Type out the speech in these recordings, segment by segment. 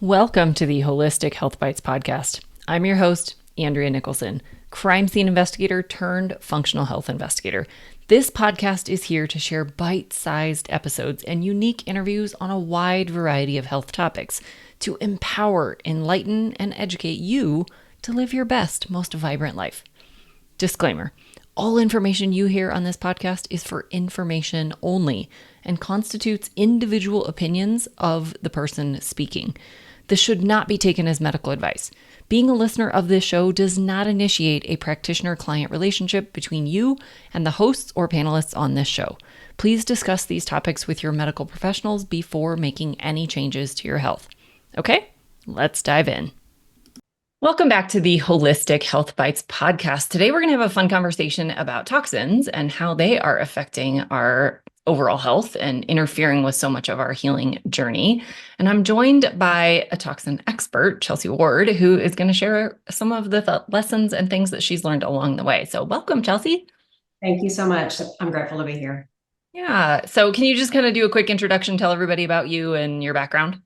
Welcome to the Holistic Health Bites podcast. I'm your host, Andrea Nicholson, crime scene investigator turned functional health investigator. This podcast is here to share bite-sized episodes and unique interviews on a wide variety of health topics to empower, enlighten, and educate you to live your best, most vibrant life. Disclaimer: all information you hear on this podcast is for information only and constitutes individual opinions of the person speaking. This should not be taken as medical advice. Being a listener of this show does not initiate a practitioner-client relationship between you and the hosts or panelists on this show. Please discuss these topics with your medical professionals before making any changes to your health. Okay, let's dive in. Welcome back to the Holistic Health Bites podcast. Today, we're going to have a fun conversation about toxins and how they are affecting our overall health and interfering with so much of our healing journey. And I'm joined by a toxin expert, Chelsie Ward, who is going to share some of the lessons and things that she's learned along the way. So welcome, Chelsie. Thank you so much. I'm grateful to be here. Yeah. So can you just kind of do a quick introduction, tell everybody about you and your background?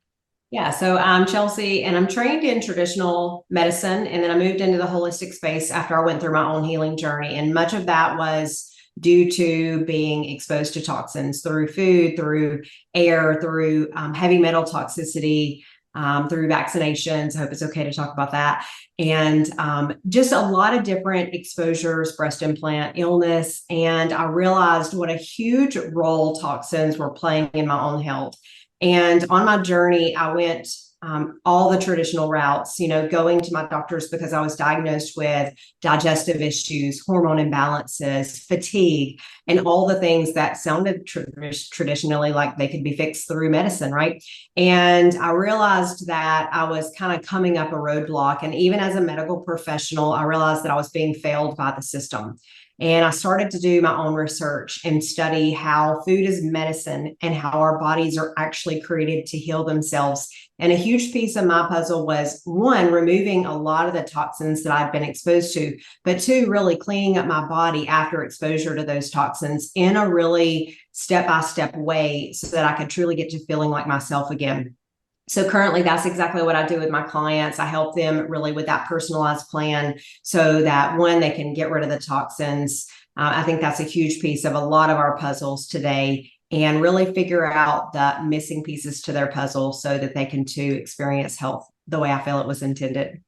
Yeah, so I'm Chelsie, and I'm trained in traditional medicine, and then I moved into the holistic space after I went through my own healing journey. And much of that was due to being exposed to toxins through food, through air, through heavy metal toxicity, through vaccinations. I hope it's okay to talk about that. And just a lot of different exposures, breast implant, illness. And I realized what a huge role toxins were playing in my own health. And on my journey, I went all the traditional routes, going to my doctors because I was diagnosed with digestive issues, hormone imbalances, fatigue, and all the things that sounded traditionally like they could be fixed through medicine, right? And I realized that I was kind of coming up a roadblock. And even as a medical professional, I realized that I was being failed by the system. And I started to do my own research and study how food is medicine and how our bodies are actually created to heal themselves. And a huge piece of my puzzle was, one, removing a lot of the toxins that I've been exposed to, but two, really cleaning up my body after exposure to those toxins in a really step-by-step way so that I could truly get to feeling like myself again. So currently, that's exactly what I do with my clients. I help them really with that personalized plan so that, one, they can get rid of the toxins. I think that's a huge piece of a lot of our puzzles today, and really figure out the missing pieces to their puzzle so that they can too experience health the way I feel it was intended.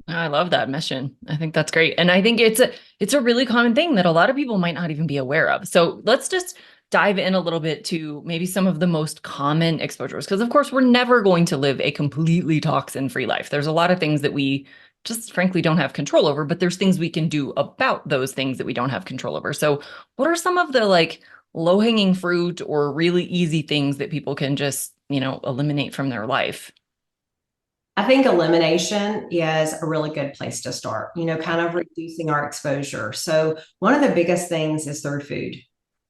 I love that mission. I think that's great. And I think it's a really common thing that a lot of people might not even be aware of. So let's just dive in a little bit to maybe some of the most common exposures, because of course we're never going to live a completely toxin-free life. There's a lot of things that we just frankly don't have control over, but there's things we can do about those things that we don't have control over. So what are some of the low-hanging fruit or really easy things that people can just, eliminate from their life? I think elimination is a really good place to start, kind of reducing our exposure. So one of the biggest things is through food.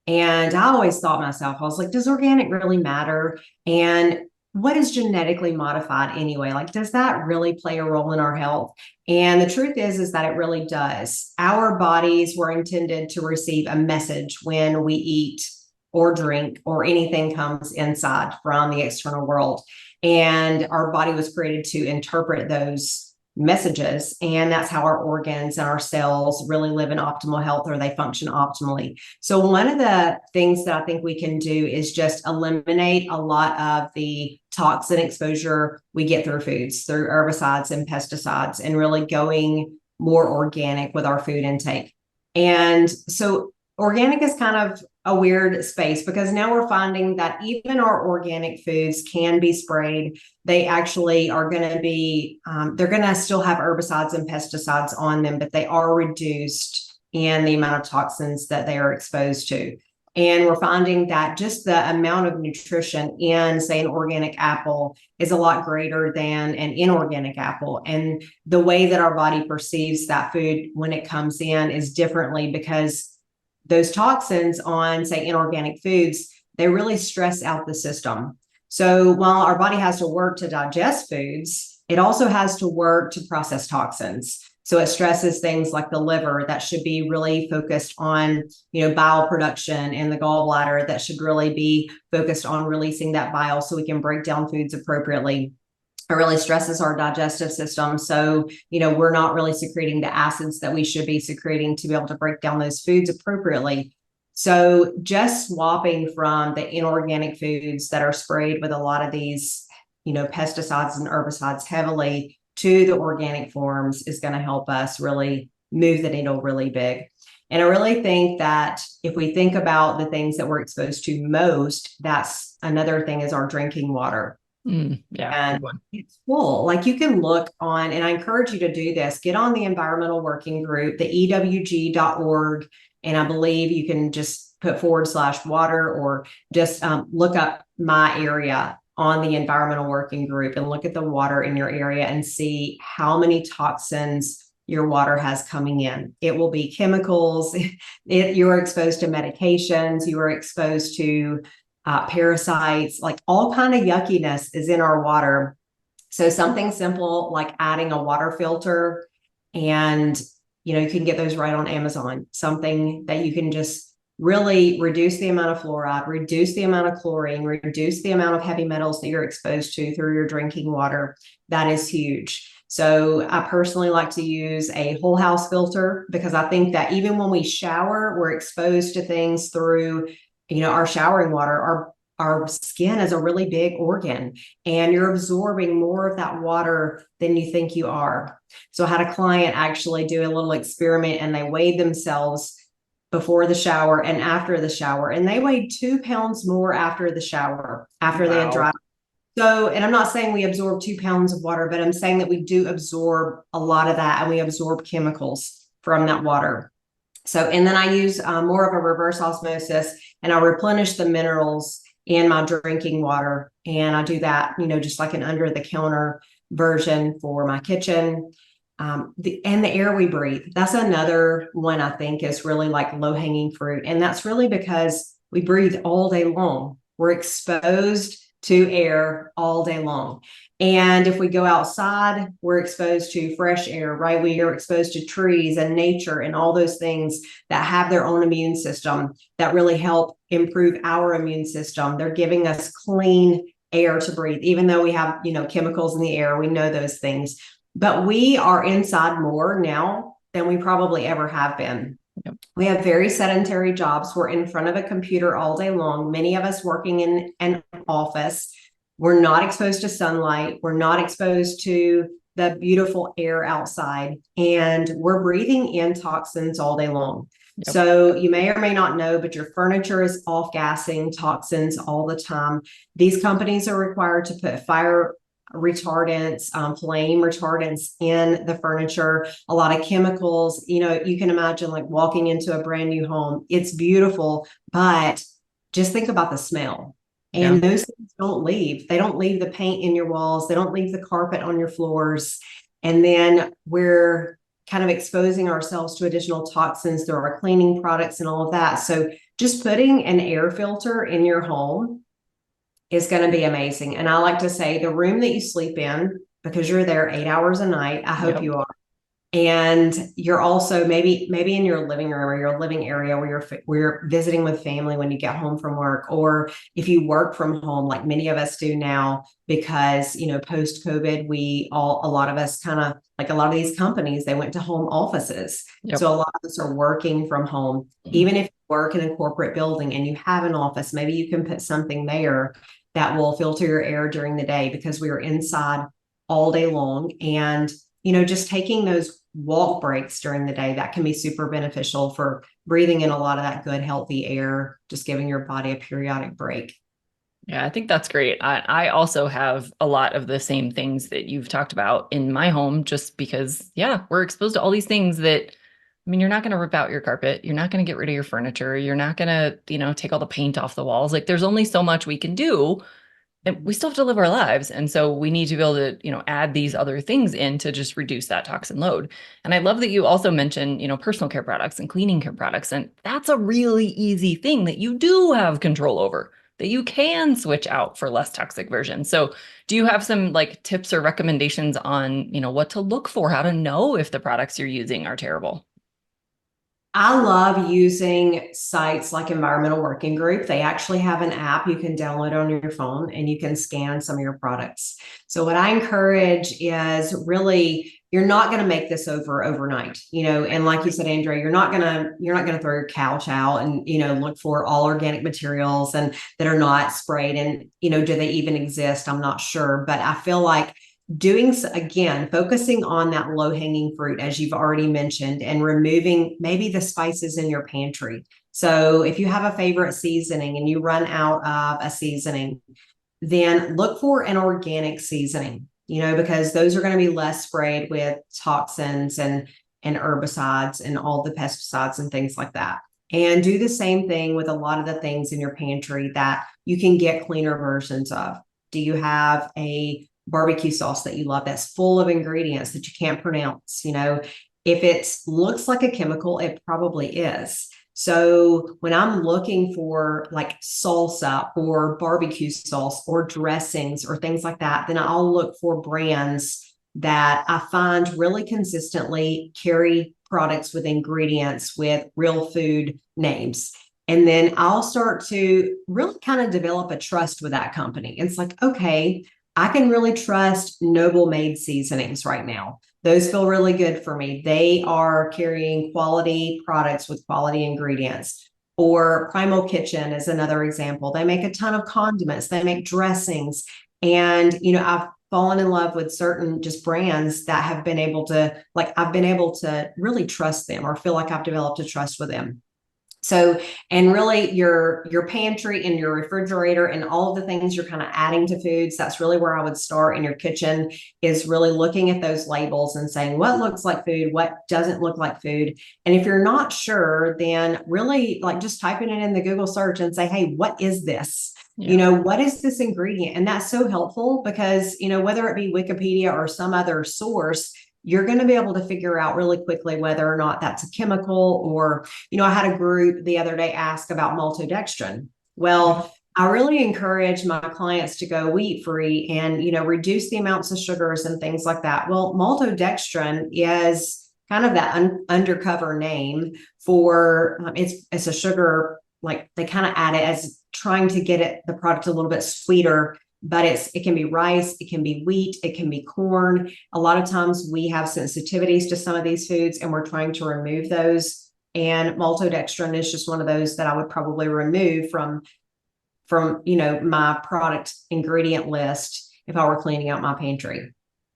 And I always thought myself, I was like, does organic really matter? And what is genetically modified anyway? Does that really play a role in our health? And the truth is that it really does. Our bodies were intended to receive a message when we eat or drink or anything comes inside from the external world. And our body was created to interpret those messages. And that's how our organs and our cells really live in optimal health, or they function optimally. So one of the things that I think we can do is just eliminate a lot of the toxin exposure we get through foods, through herbicides and pesticides, and really going more organic with our food intake. And so organic is kind of a weird space because now we're finding that even our organic foods can be sprayed. They actually are going to be, they're going to still have herbicides and pesticides on them, but they are reduced in the amount of toxins that they are exposed to. And we're finding that just the amount of nutrition in, say, an organic apple is a lot greater than an inorganic apple. And the way that our body perceives that food when it comes in is differently because those toxins on, say, inorganic foods, they really stress out the system. So while our body has to work to digest foods, it also has to work to process toxins. So it stresses things like the liver that should be really focused on, bile production, and the gallbladder that should really be focused on releasing that bile so we can break down foods appropriately. It really stresses our digestive system. So, we're not really secreting the acids that we should be secreting to be able to break down those foods appropriately. So just swapping from the inorganic foods that are sprayed with a lot of these, pesticides and herbicides heavily to the organic forms is going to help us really move the needle really big. And I really think that if we think about the things that we're exposed to most, that's another thing is our drinking water. Yeah, And good one. it's full. Like you can look on, and I encourage you to do this, get on the environmental working group, the ewg.org. And I believe you can just put /water or just look up my area on the environmental working group and look at the water in your area and see how many toxins your water has coming in. It will be chemicals. You're exposed to medications. You are exposed to parasites, like all kind of yuckiness is in our water. So something simple like adding a water filter, and you can get those right on Amazon. Something that you can just really reduce the amount of fluoride, reduce the amount of chlorine, reduce the amount of heavy metals that you're exposed to through your drinking water. That is huge. So I personally like to use a whole house filter because I think that even when we shower, we're exposed to things through our showering water. Our skin is a really big organ, and you're absorbing more of that water than you think you are. So I had a client actually do a little experiment, and they weighed themselves before the shower and after the shower, and they weighed 2 pounds more after the shower, after they had dried. So, and I'm not saying we absorb 2 pounds of water, but I'm saying that we do absorb a lot of that, and we absorb chemicals from that water. So, and then I use more of a reverse osmosis, and I replenish the minerals in my drinking water. And I do that, just like an under the counter version for my kitchen. And the air we breathe. That's another one I think is really like low hanging fruit. And that's really because we breathe all day long. We're exposed to air all day long. And if we go outside, we're exposed to fresh air, right? We are exposed to trees and nature and all those things that have their own immune system that really help improve our immune system. They're giving us clean air to breathe, even though we have, chemicals in the air. We know those things, but we are inside more now than we probably ever have been. Yep. We have very sedentary jobs. We're in front of a computer all day long. Many of us working in an office. We're not exposed to sunlight. We're not exposed to the beautiful air outside, and we're breathing in toxins all day long. Yep. So you may or may not know, but your furniture is off-gassing toxins all the time. These companies are required to put fire retardants, flame retardants in the furniture, a lot of chemicals. You can imagine like walking into a brand new home. It's beautiful, but just think about the smell. And those things don't leave. They don't leave the paint in your walls. They don't leave the carpet on your floors. And then we're kind of exposing ourselves to additional toxins through our cleaning products and all of that. So just putting an air filter in your home is going to be amazing. And I like to say the room that you sleep in, because you're there 8 hours a night, I hope you are. And you're also maybe in your living room or your living area where you're visiting with family when you get home from work, or if you work from home, like many of us do now, because, post COVID, a lot of us kind of like a lot of these companies, they went to home offices. Yep. So a lot of us are working from home. Mm-hmm. Even if you work in a corporate building and you have an office, maybe you can put something there that will filter your air during the day, because we are inside all day long. And just taking those walk breaks during the day, that can be super beneficial for breathing in a lot of that good, healthy air, just giving your body a periodic break. Yeah, I think that's great. I also have a lot of the same things that you've talked about in my home, just because, we're exposed to all these things that, you're not going to rip out your carpet. You're not going to get rid of your furniture. You're not going to, take all the paint off the walls. Like there's only so much we can do. And we still have to live our lives. And so we need to be able to, add these other things in to just reduce that toxin load. And I love that you also mentioned, personal care products and cleaning care products. And that's a really easy thing that you do have control over, that you can switch out for less toxic versions. So do you have some like tips or recommendations on, what to look for, how to know if the products you're using are terrible? I love using sites like Environmental Working Group. They actually have an app you can download on your phone and you can scan some of your products. So what I encourage is really you're not going to make this overnight, and like you said, Andrea, you're not going to throw your couch out and, look for all organic materials and that are not sprayed. And, do they even exist? I'm not sure, but I feel like doing again, focusing on that low hanging fruit, as you've already mentioned, and removing maybe the spices in your pantry. So if you have a favorite seasoning and you run out of a seasoning, then look for an organic seasoning, because those are going to be less sprayed with toxins and herbicides and all the pesticides and things like that. And do the same thing with a lot of the things in your pantry that you can get cleaner versions of. Do you have a barbecue sauce that you love that's full of ingredients that you can't pronounce? If it looks like a chemical, it probably is. So when I'm looking for like salsa or barbecue sauce or dressings or things like that, then I'll look for brands that I find really consistently carry products with ingredients with real food names. And then I'll start to really kind of develop a trust with that company. It's like, okay, I can really trust Noble Made seasonings right now. Those feel really good for me. They are carrying quality products with quality ingredients. Or Primal Kitchen is another example. They make a ton of condiments, they make dressings. And, I've fallen in love with certain just brands that have been able to, like, I've been able to really trust them or feel like I've developed a trust with them. So, and really your pantry and your refrigerator and all of the things you're kind of adding to foods, that's really where I would start in your kitchen, is really looking at those labels and saying what looks like food, what doesn't look like food. And if you're not sure, then really like just typing it in the Google search and say, hey, what is this? Yeah. What is this ingredient? And that's so helpful because, whether it be Wikipedia or some other source, you're going to be able to figure out really quickly whether or not that's a chemical. Or, I had a group the other day ask about maltodextrin. Well, I really encourage my clients to go wheat free and, reduce the amounts of sugars and things like that. Well, maltodextrin is kind of that undercover name for it's a sugar, like they kind of add it as trying to get the product a little bit sweeter. But it can be rice, it can be wheat, it can be corn. A lot of times we have sensitivities to some of these foods and we're trying to remove those. And maltodextrin is just one of those that I would probably remove from my product ingredient list if I were cleaning out my pantry.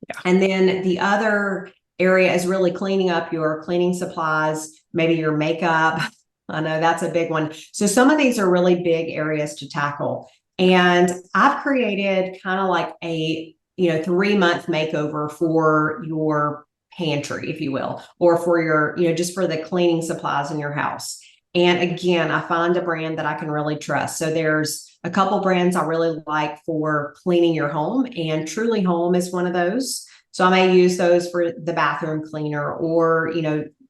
Yeah. And then the other area is really cleaning up your cleaning supplies, maybe your makeup. I know that's a big one. So some of these are really big areas to tackle. And I've created kind of like a, 3-month makeover for your pantry, if you will, or for your, just for the cleaning supplies in your house. And again, I find a brand that I can really trust. So there's a couple brands I really like for cleaning your home, and Truly Home is one of those. So I may use those for the bathroom cleaner or,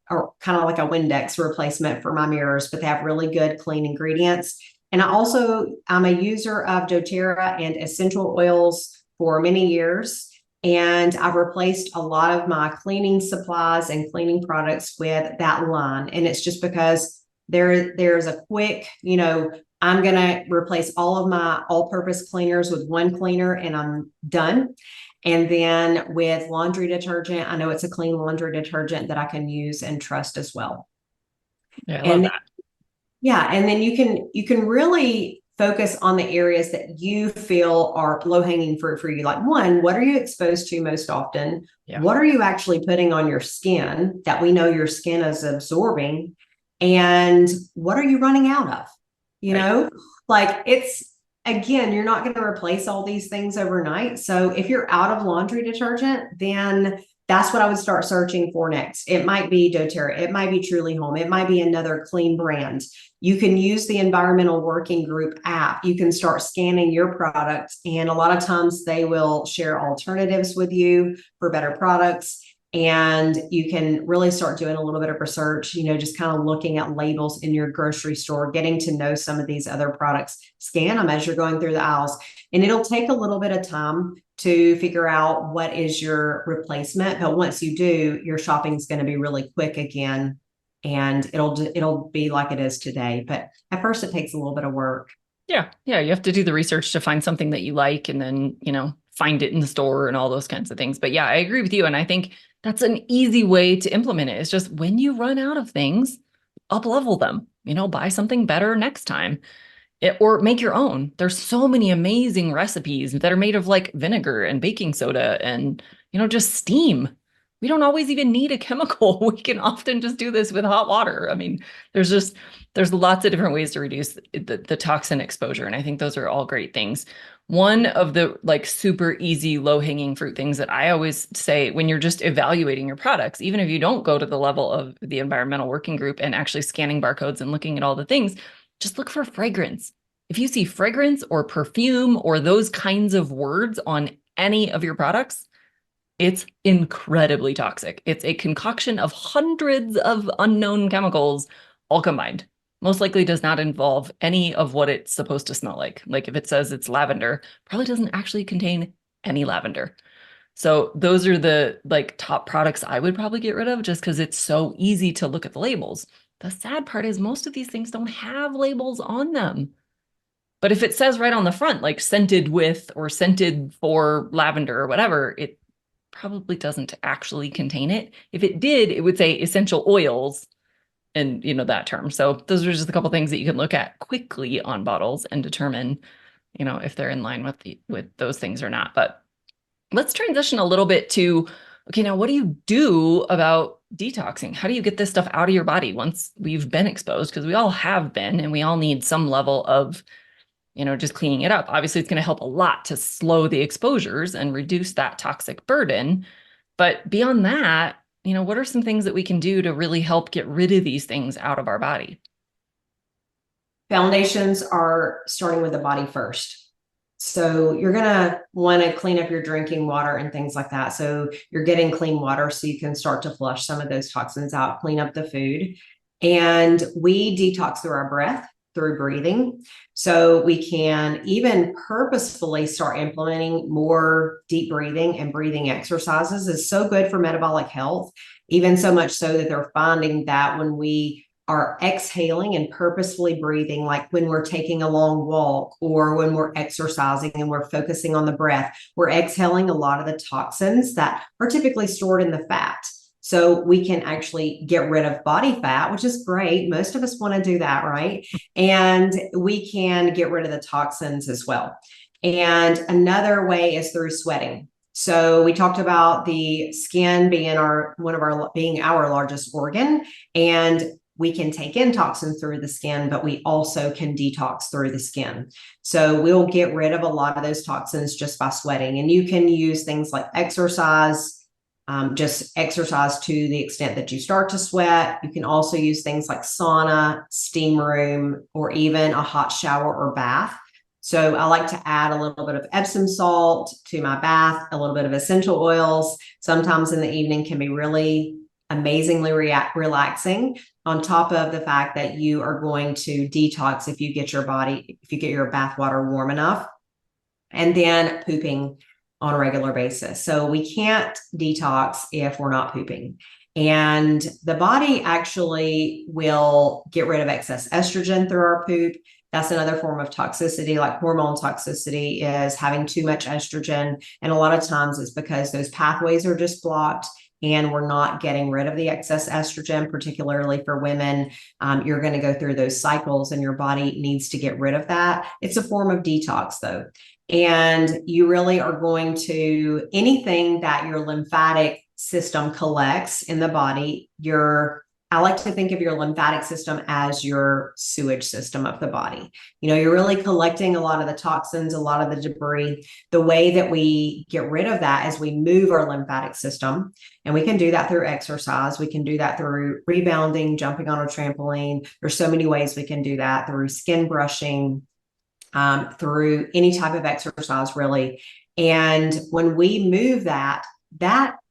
or kind of like a Windex replacement for my mirrors, but they have really good clean ingredients. And I'm a user of doTERRA and essential oils for many years. And I've replaced a lot of my cleaning supplies and cleaning products with that line. And it's just because there's a quick, I'm going to replace all of my all-purpose cleaners with one cleaner and I'm done. And then with laundry detergent, I know it's a clean laundry detergent that I can use and trust as well. Yeah, I love that. Yeah. And then you can really focus on the areas that you feel are low hanging fruit for you. Like, one, what are you exposed to most often? Yeah. What are you actually putting on your skin that we know your skin is absorbing? And what are you running out of? Like again, you're not going to replace all these things overnight. So if you're out of laundry detergent, then that's what I would start searching for next. It might be doTERRA. It might be Truly Home. It might be another clean brand. You can use the Environmental Working Group app. You can start scanning your products, and a lot of times they will share alternatives with you for better products. And you can really start doing a little bit of research, just kind of looking at labels in your grocery store, getting to know some of these other products, scan them as you're going through the aisles. And it'll take a little bit of time to figure out what is your replacement. But once you do, your shopping is going to be really quick again. and it'll be like it is today. But at first it takes a little bit of work. Yeah. Yeah. You have to do the research to find something that you like and then, find it in the store and all those kinds of things. But yeah, I agree with you. And I think that's an easy way to implement it. It's just when you run out of things, up level them, buy something better next time. Or make your own. There's so many amazing recipes that are made of like vinegar and baking soda and, just steam. We don't always even need a chemical. We can often just do this with hot water. I mean, there's lots of different ways to reduce the toxin exposure. And I think those are all great things. One of the like super easy, low hanging fruit things that I always say when you're just evaluating your products, even if you don't go to the level of the environmental working group and actually scanning barcodes and looking at all the things, just look for fragrance. If you see fragrance or perfume or those kinds of words on any of your products, it's incredibly toxic. It's a concoction of hundreds of unknown chemicals all combined. Most likely does not involve any of what it's supposed to smell like. Like if it says it's lavender, probably doesn't actually contain any lavender. So those are the like top products I would probably get rid of just because it's so easy to look at the labels. The sad part is most of these things don't have labels on them. But if it says right on the front, like scented with or scented for lavender or whatever, it probably doesn't actually contain it. If it did, it would say essential oils and that term. So those are just a couple things that you can look at quickly on bottles and determine, if they're in line with those things or not. But let's transition a little bit to, okay, now what do you do about detoxing? How do you get this stuff out of your body once we've been exposed? Because we all have been, and we all need some level of just cleaning it up. Obviously, it's going to help a lot to slow the exposures and reduce that toxic burden. But beyond that, what are some things that we can do to really help get rid of these things out of our body? Foundations are starting with the body first. So you're going to want to clean up your drinking water and things like that. So you're getting clean water so you can start to flush some of those toxins out, clean up the food. And we detox through our breath, through breathing. So we can even purposefully start implementing more deep breathing and breathing exercises. Is so good for metabolic health, even so much so that they're finding that when we are exhaling and purposefully breathing, like when we're taking a long walk or when we're exercising and we're focusing on the breath, we're exhaling a lot of the toxins that are typically stored in the fat. So we can actually get rid of body fat, which is great. Most of us want to do that, right? And we can get rid of the toxins as well. And another way is through sweating. So we talked about the skin being our largest organ, and we can take in toxins through the skin, but we also can detox through the skin. So we'll get rid of a lot of those toxins just by sweating. And you can use things like exercise. Just exercise to the extent that you start to sweat. You can also use things like sauna, steam room, or even a hot shower or bath. So I like to add a little bit of Epsom salt to my bath, a little bit of essential oils. Sometimes in the evening can be really amazingly relaxing, on top of the fact that you are going to detox if you get your bath water warm enough. And then pooping on a regular basis. So we can't detox if we're not pooping. And the body actually will get rid of excess estrogen through our poop. That's another form of toxicity, like hormone toxicity is having too much estrogen. And a lot of times it's because those pathways are just blocked and we're not getting rid of the excess estrogen, particularly for women. You're going to go through those cycles and your body needs to get rid of that. It's a form of detox though. And you really are going to, anything that your lymphatic system collects in the body, I like to think of your lymphatic system as your sewage system of the body. You're really collecting a lot of the toxins, a lot of the debris. The way that we get rid of that is we move our lymphatic system, and we can do that through exercise. We can do that through rebounding, jumping on a trampoline. There's so many ways we can do that, through skin brushing, through any type of exercise, really. And when we move that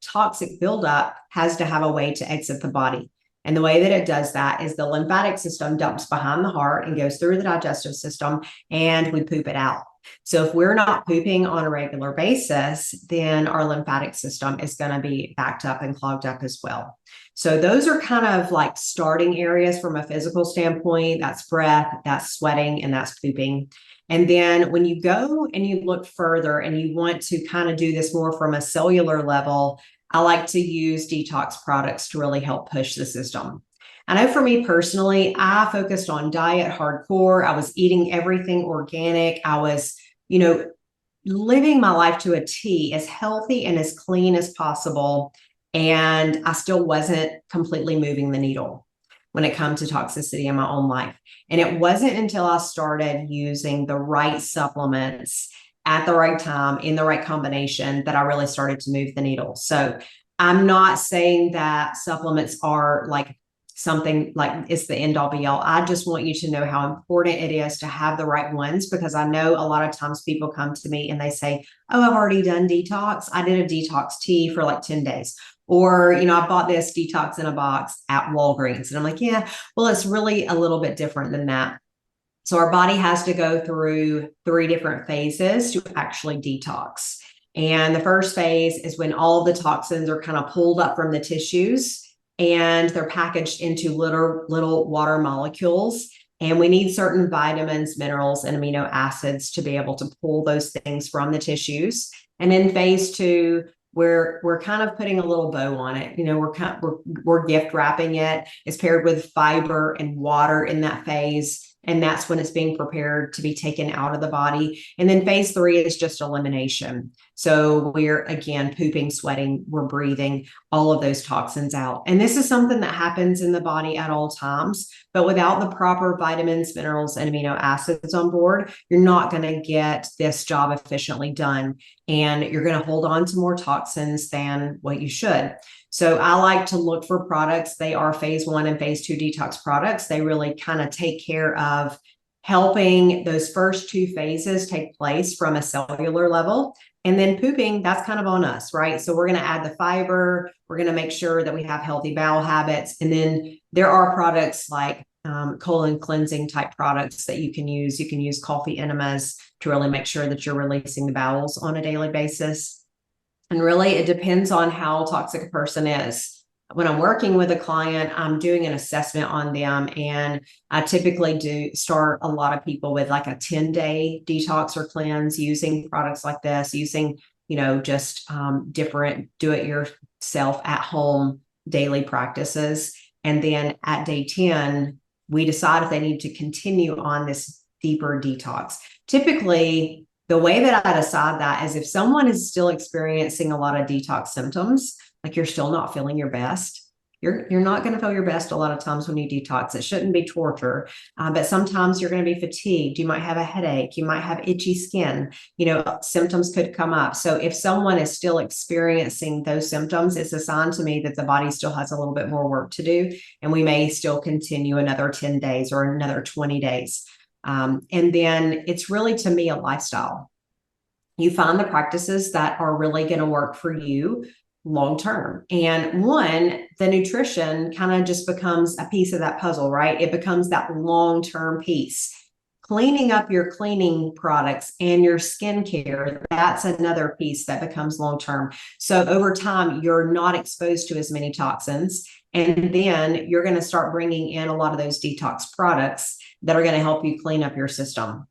toxic buildup has to have a way to exit the body. And the way that it does that is the lymphatic system dumps behind the heart and goes through the digestive system, and we poop it out. So if we're not pooping on a regular basis, then our lymphatic system is going to be backed up and clogged up as well. So those are kind of like starting areas from a physical standpoint. That's breath, that's sweating, and that's pooping. And then when you go and you look further and you want to kind of do this more from a cellular level, I like to use detox products to really help push the system. I know for me personally, I focused on diet hardcore. I was eating everything organic. I was, living my life to a T, as healthy and as clean as possible. And I still wasn't completely moving the needle when it comes to toxicity in my own life. And it wasn't until I started using the right supplements at the right time in the right combination that I really started to move the needle. So I'm not saying that supplements are like something like it's the end all be all. I just want you to know how important it is to have the right ones, because I know a lot of times people come to me and they say, oh, I've already done detox. I did a detox tea for like 10 days. Or, I bought this detox in a box at Walgreens. And I'm like, yeah, well, it's really a little bit different than that. So our body has to go through 3 different phases to actually detox. And the first phase is when all the toxins are kind of pulled up from the tissues and they're packaged into little water molecules. And we need certain vitamins, minerals, and amino acids to be able to pull those things from the tissues. And in phase 2, we're kind of putting a little bow on it. We're gift wrapping it. It's paired with fiber and water in that phase. And that's when it's being prepared to be taken out of the body. And then phase 3 is just elimination. So we're, again, pooping, sweating, we're breathing all of those toxins out. And this is something that happens in the body at all times. But without the proper vitamins, minerals, and amino acids on board, you're not going to get this job efficiently done. And you're going to hold on to more toxins than what you should. So I like to look for products. They are phase 1 and phase 2 detox products. They really kind of take care of helping those first 2 phases take place from a cellular level. And then pooping, that's kind of on us, right? So we're going to add the fiber. We're going to make sure that we have healthy bowel habits. And then there are products like colon cleansing type products that you can use. You can use coffee enemas to really make sure that you're releasing the bowels on a daily basis. And really, it depends on how toxic a person is. When I'm working with a client, I'm doing an assessment on them. And I typically do start a lot of people with like a 10-day detox or cleanse using products like this, using, just different do-it-yourself at home daily practices. And then at day 10, we decide if they need to continue on this deeper detox. Typically, the way that I decide that is if someone is still experiencing a lot of detox symptoms, like you're still not feeling your best, you're not going to feel your best a lot of times when you detox. It shouldn't be torture, but sometimes you're going to be fatigued. You might have a headache. You might have itchy skin. Symptoms could come up. So if someone is still experiencing those symptoms, it's a sign to me that the body still has a little bit more work to do, and we may still continue another 10 days or another 20 days. And then it's really, to me, a lifestyle. You find the practices that are really going to work for you long term. And the nutrition kind of just becomes a piece of that puzzle, right? It becomes that long term piece. Cleaning up your cleaning products and your skincare, that's another piece that becomes long term. So over time, you're not exposed to as many toxins. And then you're going to start bringing in a lot of those detox products that are going to help you clean up your system.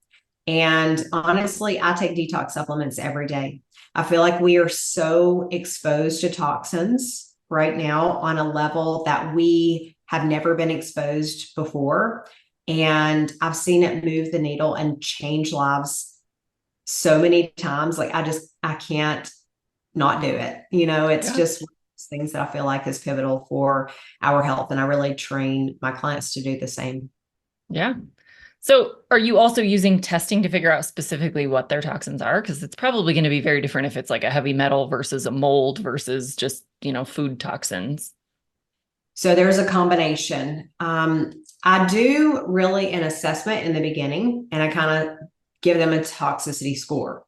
And honestly, I take detox supplements every day. I feel like we are so exposed to toxins right now on a level that we have never been exposed before. And I've seen it move the needle and change lives so many times. Like I can't not do it. It's just things that I feel like is pivotal for our health. And I really train my clients to do the same. Yeah. So are you also using testing to figure out specifically what their toxins are? Because it's probably going to be very different if it's like a heavy metal versus a mold versus just, food toxins. So there's a combination. I do really an assessment in the beginning, and I kind of give them a toxicity score.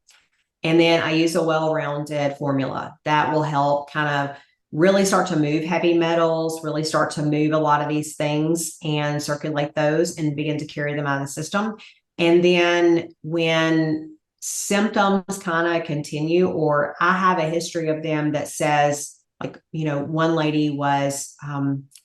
And then I use a well-rounded formula that will help kind of really start to move heavy metals, really start to move a lot of these things and circulate those and begin to carry them out of the system. And then when symptoms kind of continue, or I have a history of them that says, like, one lady was,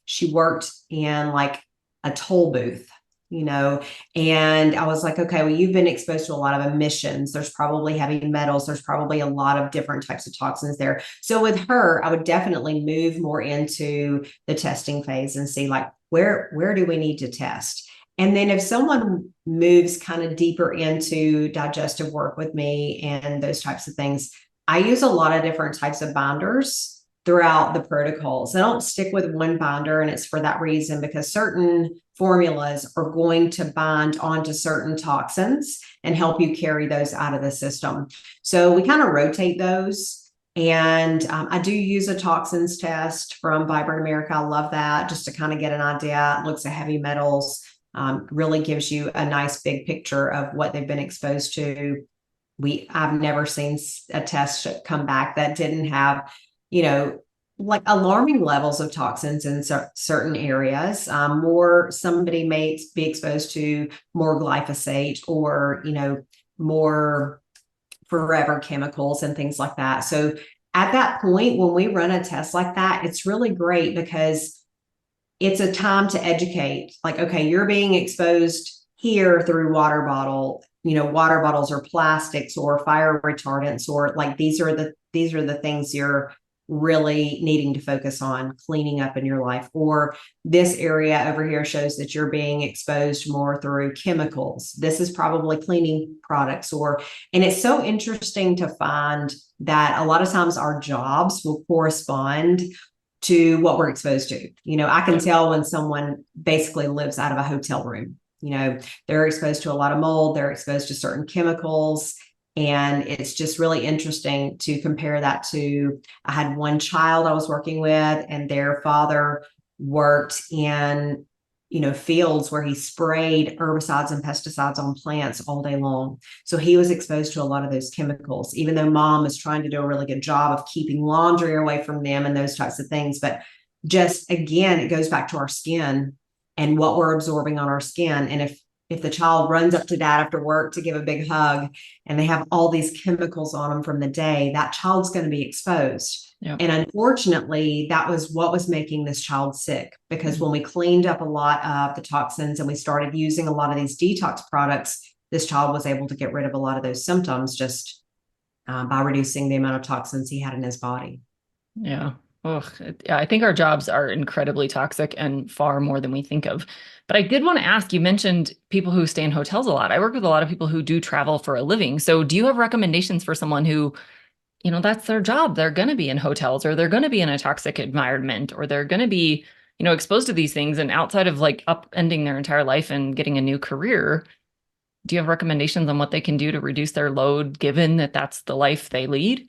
she worked in like a toll booth, and I was like, okay, well, you've been exposed to a lot of emissions. There's probably heavy metals. There's probably a lot of different types of toxins there. So with her, I would definitely move more into the testing phase and see like, where do we need to test? And then if someone moves kind of deeper into digestive work with me and those types of things, I use a lot of different types of binders throughout the protocols. I don't stick with one binder, and it's for that reason, because certain formulas are going to bind onto certain toxins and help you carry those out of the system. So we kind of rotate those. And I do use a toxins test from Vibrant America. I love that, just to kind of get an idea. It looks at heavy metals, really gives you a nice big picture of what they've been exposed to. I've never seen a test come back that didn't have, like alarming levels of toxins in certain areas. Somebody may be exposed to more glyphosate, or, more forever chemicals and things like that. So at that point, when we run a test like that, it's really great because it's a time to educate. Like, okay, you're being exposed here through water bottle. Water bottles are plastics or fire retardants, or like these are the things you're really needing to focus on cleaning up in your life. Or this area over here shows that you're being exposed more through chemicals. This is probably cleaning products. And it's so interesting to find that a lot of times our jobs will correspond to what we're exposed to. I can tell when someone basically lives out of a hotel room. They're exposed to a lot of mold, they're exposed to certain chemicals. And it's just really interesting to compare that to, I had one child I was working with, and their father worked in, fields where he sprayed herbicides and pesticides on plants all day long. So he was exposed to a lot of those chemicals, even though mom was trying to do a really good job of keeping laundry away from them and those types of things. But just, again, it goes back to our skin and what we're absorbing on our skin. And if the child runs up to dad after work to give a big hug and they have all these chemicals on them from the day, that child's going to be exposed. Yep. And unfortunately, that was what was making this child sick, because when we cleaned up a lot of the toxins and we started using a lot of these detox products, this child was able to get rid of a lot of those symptoms just by reducing the amount of toxins he had in his body. Yeah. Ugh. I think our jobs are incredibly toxic and far more than we think of. But I did want to ask, you mentioned people who stay in hotels a lot. I work with a lot of people who do travel for a living. So do you have recommendations for someone who, that's their job? They're going to be in hotels, or they're going to be in a toxic environment, or they're going to be, exposed to these things. And outside of like upending their entire life and getting a new career, do you have recommendations on what they can do to reduce their load, given that that's the life they lead?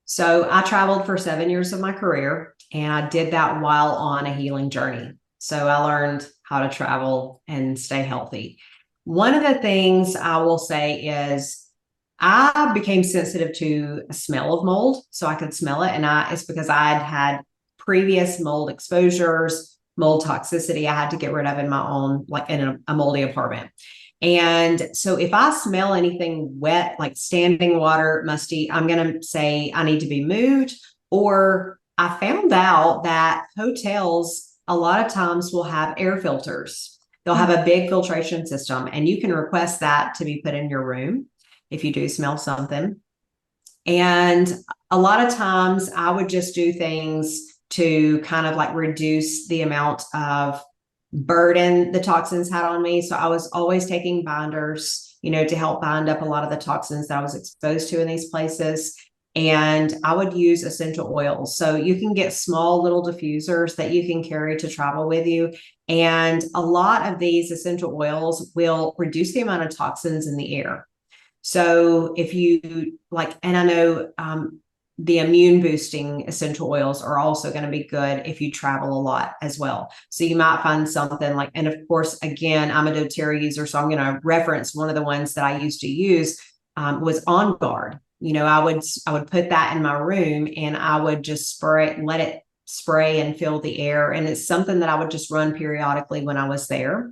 So I traveled for 7 years of my career, and I did that while on a healing journey. So I learned how to travel and stay healthy. One of the things I will say is I became sensitive to a smell of mold, so I could smell it. And it's because I had previous mold exposures, mold toxicity I had to get rid of in my own, like in a moldy apartment. And so if I smell anything wet, like standing water, musty, I'm going to say I need to be moved. Or I found out that hotels a lot of times will have air filters. They'll have a big filtration system, and you can request that to be put in your room if you do smell something. And a lot of times I would just do things to kind of like reduce the amount of burden the toxins had on me. So I was always taking binders, to help bind up a lot of the toxins that I was exposed to in these places. And I would use essential oils. So you can get small little diffusers that you can carry to travel with you. And a lot of these essential oils will reduce the amount of toxins in the air. So if you like, and I know the immune boosting essential oils are also going to be good if you travel a lot as well. So you might find something like, and of course, again, I'm a doTERRA user, so I'm going to reference one of the ones that I used to use was On Guard. I would put that in my room, and I would just spray, let it spray and fill the air. And it's something that I would just run periodically when I was there.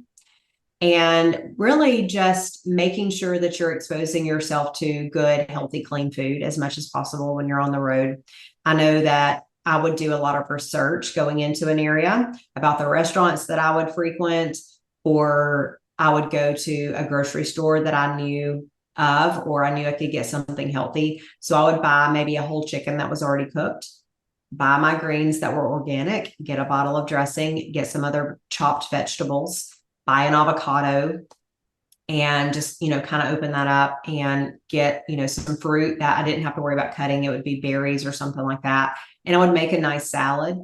And really just making sure that you're exposing yourself to good, healthy, clean food as much as possible when you're on the road. I know that I would do a lot of research going into an area about the restaurants that I would frequent, or I would go to a grocery store that I knew of, or I knew I could get something healthy. So I would buy maybe a whole chicken that was already cooked, buy my greens that were organic, get a bottle of dressing, get some other chopped vegetables, buy an avocado, and just, kind of open that up and get, some fruit that I didn't have to worry about cutting. It would be berries or something like that. And I would make a nice salad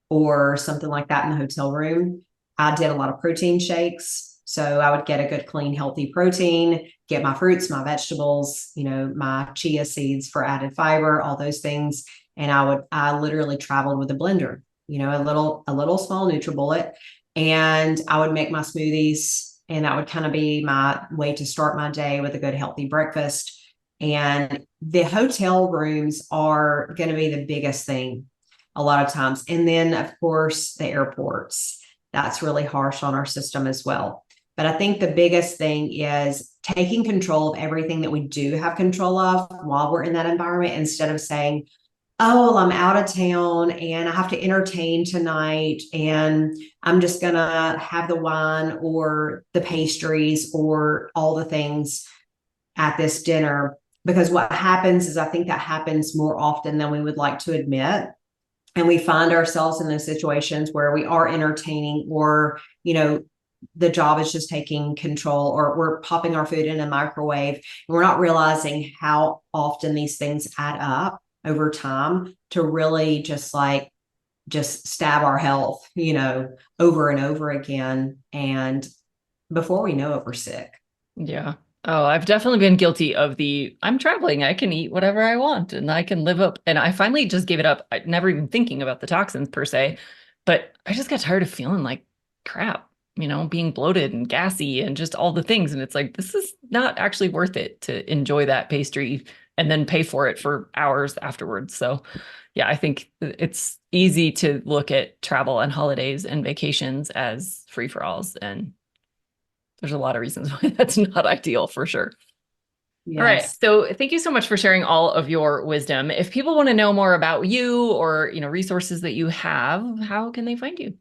or something like that in the hotel room. I did a lot of protein shakes. So I would get a good, clean, healthy protein, get my fruits, my vegetables, my chia seeds for added fiber, all those things. And I literally traveled with a blender, a little small NutriBullet, and I would make my smoothies, and that would kind of be my way to start my day with a good, healthy breakfast. And the hotel rooms are going to be the biggest thing a lot of times. And then, of course, the airports. That's really harsh on our system as well. But I think the biggest thing is taking control of everything that we do have control of while we're in that environment, instead of saying, oh, well, I'm out of town and I have to entertain tonight, and I'm just going to have the wine or the pastries or all the things at this dinner. Because what happens is, I think that happens more often than we would like to admit. And we find ourselves in those situations where we are entertaining, or, the job is just taking control, or we're popping our food in a microwave, and we're not realizing how often these things add up over time to really just stab our health, over and over again. And before we know it, we're sick. Yeah. Oh, I've definitely been guilty of I'm traveling, I can eat whatever I want and I can live up. And I finally just gave it up. I never even thinking about the toxins per se, but I just got tired of feeling like crap, being bloated and gassy and just all the things. And it's like, this is not actually worth it to enjoy that pastry and then pay for it for hours afterwards. So yeah, I think it's easy to look at travel and holidays and vacations as free-for-alls, and there's a lot of reasons why that's not ideal, for sure. Yes. All right. So thank you so much for sharing all of your wisdom. If people want to know more about you, or, resources that you have, how can they find you?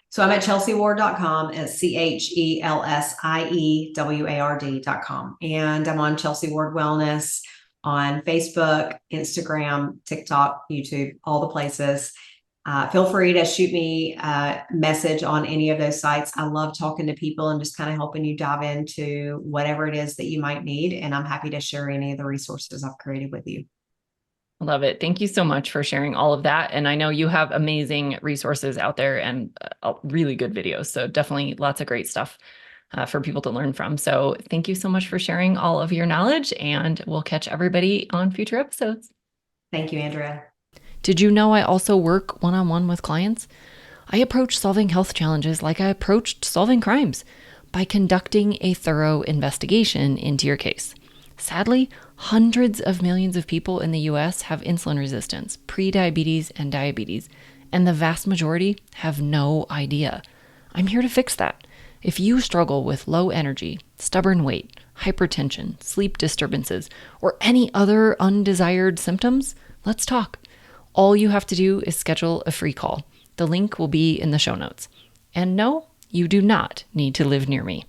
So I'm at chelsieward.com, at ChelsiewArD.com. And I'm on Chelsie Ward Wellness on Facebook, Instagram, TikTok, YouTube, all the places. Feel free to shoot me a message on any of those sites. I love talking to people and just kind of helping you dive into whatever it is that you might need. And I'm happy to share any of the resources I've created with you. I love it. Thank you so much for sharing all of that. And I know you have amazing resources out there and really good videos. So definitely lots of great stuff for people to learn from. So thank you so much for sharing all of your knowledge, and we'll catch everybody on future episodes. Thank you, Andrea. Did you know I also work one-on-one with clients? I approach solving health challenges like I approached solving crimes, by conducting a thorough investigation into your case. Sadly, hundreds of millions of people in the US have insulin resistance, prediabetes, and diabetes, and the vast majority have no idea. I'm here to fix that. If you struggle with low energy, stubborn weight, hypertension, sleep disturbances, or any other undesired symptoms, let's talk. All you have to do is schedule a free call. The link will be in the show notes. And no, you do not need to live near me.